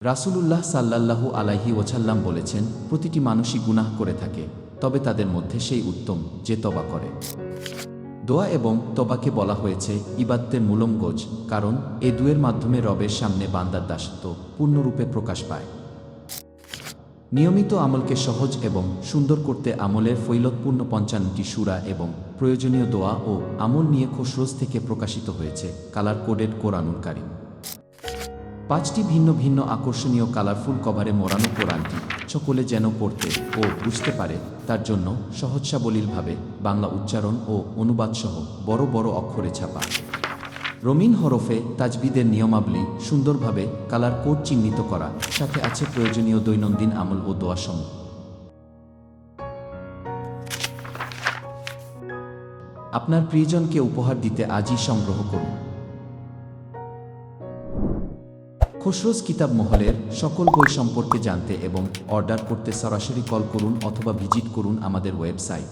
রাসূলুল্লাহ সাল্লাল্লাহু আলাইহি ওয়াসাল্লাম বলেছেন, প্রতিটি মানুষই গুনাহ করে থাকে, তবে তাদের মধ্যে সেই উত্তম যে তওবা করে। দোয়া এবং তওবাকে বলা হয়েছে ইবাদতের মূলমগজ, কারণ এ দুয়ের মাধ্যমে রবের সামনে বান্দার দাসত্ব পূর্ণরূপে প্রকাশ পায়। নিয়মিত আমলকে সহজ এবং সুন্দর করতে আমলের ফজিলতপূর্ণ ৫৫টি সূরা এবং প্রয়োজনীয় দোয়া ও আমল নিয়ে খসরোজ থেকে প্রকাশিত হয়েছে কালার কোডেড কোরআনুল কারীম। ৫টি ভিন্ন ভিন্ন আকর্ষণীয় কালারফুল কভারে মোড়ানো কোরআনটি সকলে যেন পড়তে ও বুঝতে পারে তার জন্য সহজসাবলীলভাবে বাংলা উচ্চারণ ও অনুবাদসহ বড় বড় অক্ষরে ছাপা। রঙিন হরফে তাজবিদের নিয়মাবলী সুন্দরভাবে কালার কোড চিহ্নিত করা, সাথে আছে প্রয়োজনীয় দৈনন্দিন আমল ও দোয়াসমূহ। আপনার প্রিয়জনকে উপহার দিতে আজই সংগ্রহ করুন। খসরোজ কিতাব মহলের সকল বই সম্পর্কে জানতে এবং অর্ডার করতে সরাসরি কল করুন অথবা ভিজিট করুন আমাদের ওয়েবসাইট।